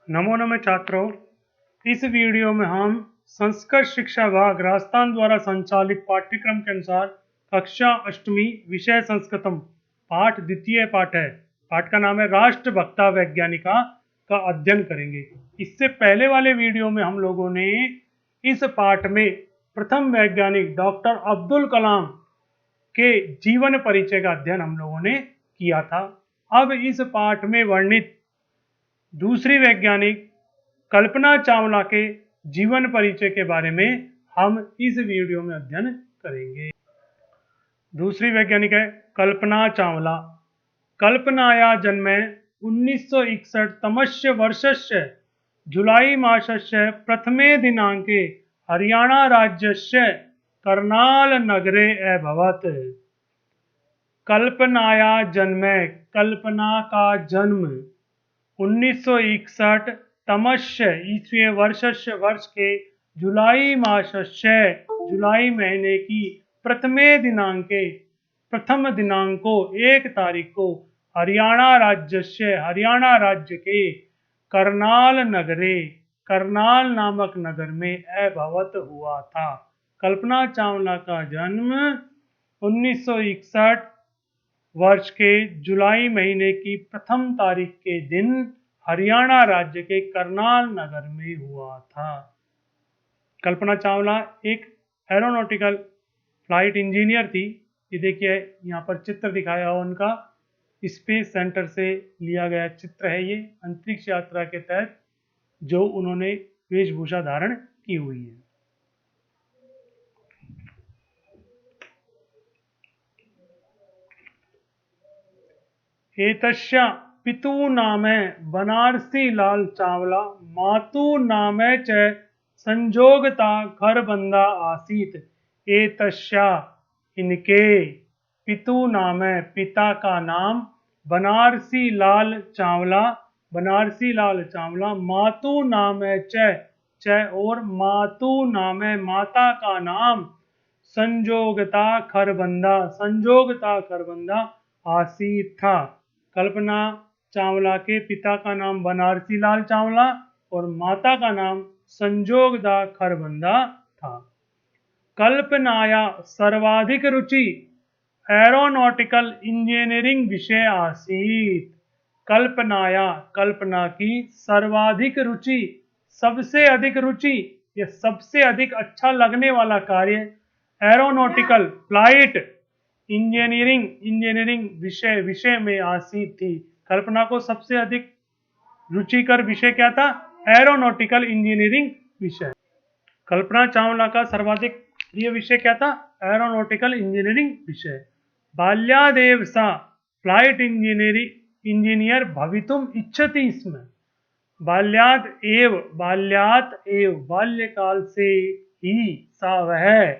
नमो नमः छात्रों। इस वीडियो में हम संस्कृत शिक्षा विभाग राजस्थान द्वारा संचालित पाठ्यक्रम के अनुसार कक्षा अष्टमी विषय संस्कृतम पाठ द्वितीय पाठ है। पाठ का नाम है राष्ट्रभक्ता वैज्ञानिका का अध्ययन करेंगे। इससे पहले वाले वीडियो में हम लोगों ने इस पाठ में प्रथम वैज्ञानिक डॉक्टर अब्दुल कलाम के जीवन परिचय का अध्ययन हम लोगों ने किया था। अब इस पाठ में वर्णित दूसरी वैज्ञानिक कल्पना चावला के जीवन परिचय के बारे में हम इस वीडियो में अध्ययन करेंगे। दूसरी वैज्ञानिक है कल्पना चावला। कल्पनाया जन्मे 1961 तमस्य वर्षस्य जुलाई मासस्य प्रथमे दिनांके हरियाणा राज्यस्य कर्नाल नगरे अभवत्। कल्पनाया जन्मे, कल्पना का जन्म 1961 तमस्य ईस्वी वर्षस्य वर्ष के जुलाई मासस्य जुलाई महीने की प्रथमे दिनांके प्रथम दिनांक को 1 तारीख को हरियाणा राज्य के करनाल नगरे करनाल नामक नगर में अभवत हुआ था। कल्पना चावला का जन्म 1961 वर्ष के जुलाई महीने की प्रथम तारीख के दिन हरियाणा राज्य के करनाल नगर में हुआ था। कल्पना चावला एक एरोनॉटिकल फ्लाइट इंजीनियर थी। ये देखिए यहाँ पर चित्र दिखाया हुआ उनका स्पेस सेंटर से लिया गया चित्र है। ये अंतरिक्ष यात्रा के तहत जो उन्होंने वेशभूषा धारण की हुई है। एतस्य पितुः नाम बनारसी लाल चावला, मातुः नाम च संजोगता खरबंदा आसीत। एतस्य इनके पितुः नाम पिता का नाम बनारसी लाल चावला, मातुः नाम च और मातुः नाम माता का नाम संजोगता खरबंदा आसीत था। कल्पना चावला के पिता का नाम बनारसी लाल चावला और माता का नाम संजोगदा खरबंदा था। कल्पनाया सर्वाधिक रुचि एरोनॉटिकल इंजीनियरिंग विषय आसीत। कल्पना की सर्वाधिक रुचि, सबसे अधिक रुचि या सबसे अधिक अच्छा लगने वाला कार्य एरोनॉटिकल फ्लाइट इंजीनियरिंग विषय में आसीत थी। कल्पना को सबसे अधिक रुचिकर विषय क्या था? एरोनॉटिकल इंजीनियरिंग विषय। कल्पना चावला का सर्वाधिक प्रिय विषय क्या था? एरोनॉटिकल इंजीनियरिंग विषय। बाल्यादेव सा फ्लाइट इंजीनियर भवितुम इच्छति स्म। बाल्यकाल से ही सा वह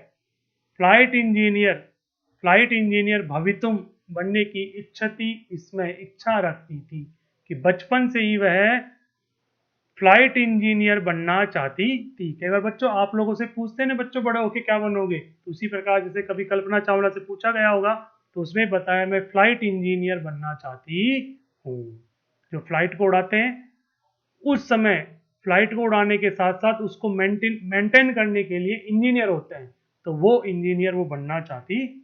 फ्लाइट इंजीनियर भवितुम बनने की इच्छा रखती थी कि बचपन से ही वह फ्लाइट इंजीनियर बनना चाहती थी। कई बार बच्चों आप लोगों से पूछते हैं ना, बच्चों बड़े होके क्या बनोगे? तो उसी प्रकार जैसे कभी कल्पना चावला से पूछा गया होगा तो उसमें बताया मैं फ्लाइट इंजीनियर बनना चाहती हूँ। जो फ्लाइट को उड़ाते हैं उस समय फ्लाइट को उड़ाने के साथ साथ उसको मेंटेन करने के लिए इंजीनियर होते हैं, तो वो इंजीनियर वो बनना चाहती थी।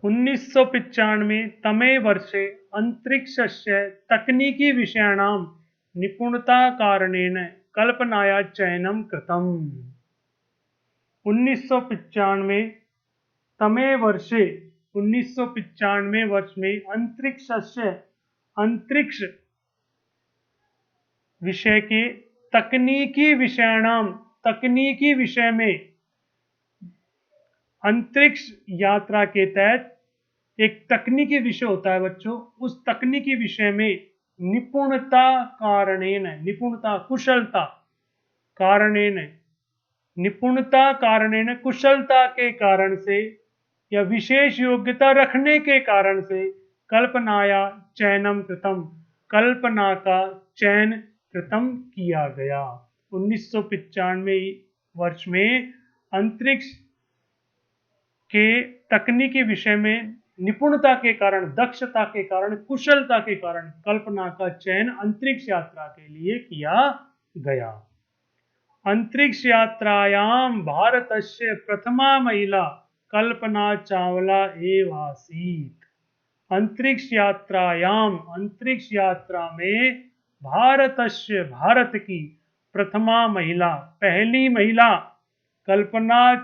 1995 तमे वर्षे अंतरिक्षस्य तकनीकी विषयाणां निपुणता कारणेन कल्पनाया चयनं कृतम्। 1995 तमे वर्षे 1995 वर्ष में अंतरिक्ष विषय के तकनीकी विषय में अंतरिक्ष यात्रा के तहत एक तकनीकी विषय होता है बच्चों, उस तकनीकी विषय में कुशलता के कारण से या विशेष योग्यता रखने के कारण से कल्पनाया चयनम कृतम, कल्पना का चयन कृतम किया गया। 1995 वर्ष में अंतरिक्ष के तकनीकी विषय में निपुणता के कारण, दक्षता के कारण, कुशलता के कारण कल्पना का चयन अंतरिक्ष यात्रा के लिए किया गया। अंतरिक्ष यात्रायां भारतस्य प्रथमा महिला कल्पना चावला एव आसीत्। अंतरिक्ष यात्रा में भारत की प्रथमा महिला, पहली महिला कल्पना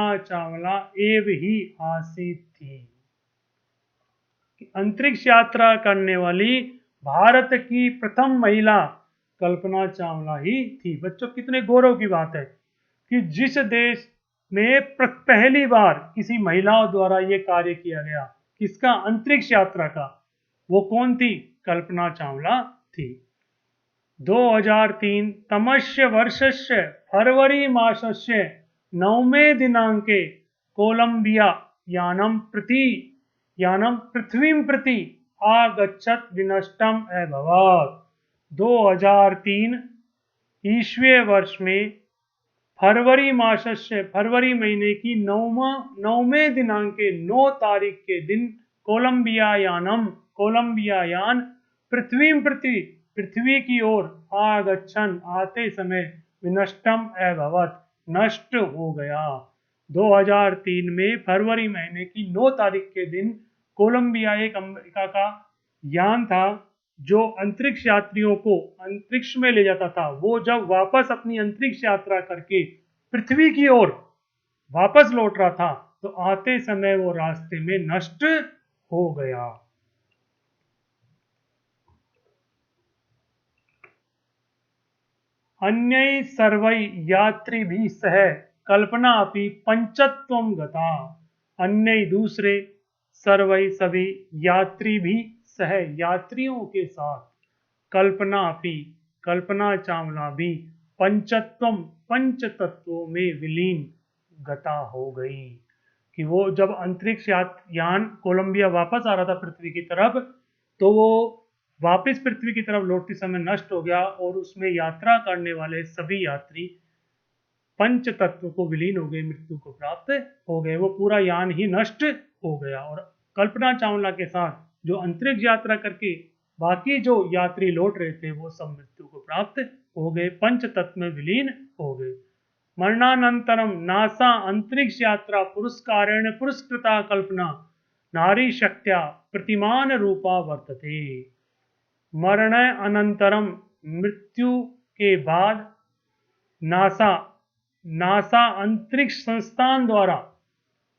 चावला एव ही आसीत थी। अंतरिक्ष यात्रा करने वाली भारत की प्रथम महिला कल्पना चावला ही थी। बच्चों, कितने गौरव की बात है कि जिस देश में पहली बार किसी महिलाओं द्वारा यह कार्य किया गया, किसका, अंतरिक्ष यात्रा का, वो कौन थी? कल्पना चावला थी। 2003 तमस्य वर्षस्य फरवरी मासस्य 9 दिनांके कोलंबिया यानं पृथ्वीं प्रति आगच्छत् विनष्टम् अभवत्। 2003 ईस्वीय वर्ष में फरवरी महीने की 9वें दिनांक के 9 तारीख के दिन कोलंबिया यान पृथ्वी की ओर आते समय विनष्टम अभवत्, नष्ट हो गया। 2003 में फरवरी महीने की 9 तारीख के दिन कोलंबिया एक अमेरिका का यान था जो अंतरिक्ष यात्रियों को अंतरिक्ष में ले जाता था। वो जब वापस अपनी अंतरिक्ष यात्रा करके पृथ्वी की ओर वापस लौट रहा था तो आते समय वो रास्ते में नष्ट हो गया। अन्यै सर्वै यात्रिभिः सह कल्पना अपि पंचत्वं गता। अन्य दूसरे सर्वै सभी यात्री भी सह यात्रियों के साथ कल्पना चावला भी पंच तत्वों में विलीन गता हो गई। कि वो जब अंतरिक्ष यान कोलंबिया वापस आ रहा था पृथ्वी की तरफ, तो वो वापस पृथ्वी की तरफ लौटते समय नष्ट हो गया और उसमें यात्रा करने वाले सभी यात्री पंच तत्व को विलीन हो गए, मृत्यु को प्राप्त हो गए। वो पूरा यान ही नष्ट हो गया और कल्पना चावला के साथ जो अंतरिक्ष यात्रा करके बाकी जो यात्री लौट रहे थे वो सब मृत्यु को प्राप्त हो गए, पंच तत्व में विलीन हो गए। मरणानंतरम नासा अंतरिक्ष यात्रा पुरस्कारेण पुरस्कृता कल्पना नारी शक्त्या प्रतिमान रूपा वर्तते। मरण अनंतरम, मृत्यु के बाद नासा अंतरिक्ष संस्थान द्वारा,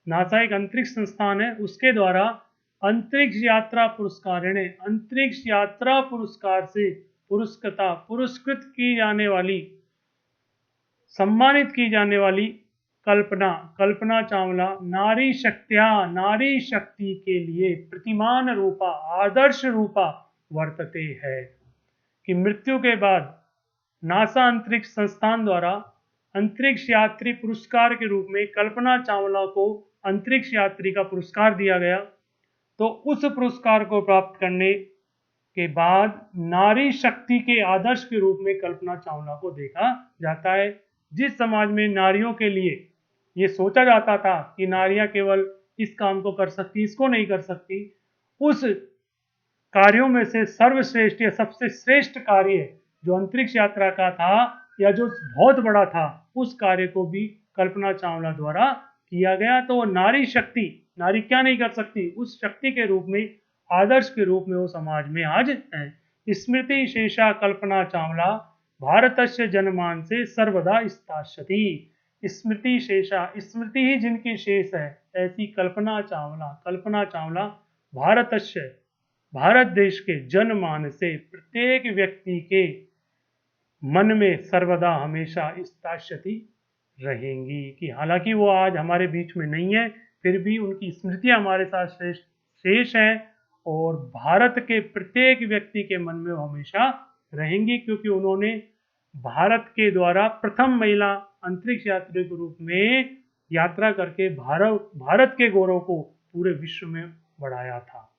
नासा एक अंतरिक्ष संस्थान है, उसके द्वारा अंतरिक्ष यात्रा पुरस्कार से पुरस्कृत की जाने वाली, सम्मानित की जाने वाली कल्पना चावला नारी शक्ति के लिए प्रतिमान रूपा, आदर्श रूपा वर्तते है। कि मृत्यु के बाद नासा अंतरिक्ष संस्थान द्वारा अंतरिक्ष यात्री पुरस्कार के रूप में कल्पना चावला को अंतरिक्ष यात्री का पुरस्कार दिया गया। तो उस पुरस्कार को प्राप्त करने के बाद नारी शक्ति के आदर्श के रूप में कल्पना चावला को देखा जाता है। जिस समाज में नारियों के लिए ये सोचा जाता था कि नारियां केवल इस काम को कर सकती, इसको नहीं कर सकती, उस कार्यों में से सर्वश्रेष्ठ या सबसे श्रेष्ठ कार्य जो अंतरिक्ष यात्रा का था या जो बहुत बड़ा था, उस कार्य को भी कल्पना चावला द्वारा किया गया। तो वो नारी क्या नहीं कर सकती, उस शक्ति के रूप में, आदर्श के रूप में वो समाज में आज है। स्मृति शेषा कल्पना चावला भारतस्य जनमानसे सर्वदा स्थास्यति। स्मृति शेषा, स्मृति ही जिनकी शेष है, ऐसी कल्पना चावला भारत देश के जनमानस से प्रत्येक व्यक्ति के मन में सर्वदा हमेशा स्थास्यति रहेंगी। कि हालांकि वो आज हमारे बीच में नहीं है, फिर भी उनकी स्मृतियां हमारे साथ शेष हैं और भारत के प्रत्येक व्यक्ति के मन में वो हमेशा रहेंगी, क्योंकि उन्होंने भारत के द्वारा प्रथम महिला अंतरिक्ष यात्री के रूप में यात्रा करके भारत के गौरव को पूरे विश्व में बढ़ाया था।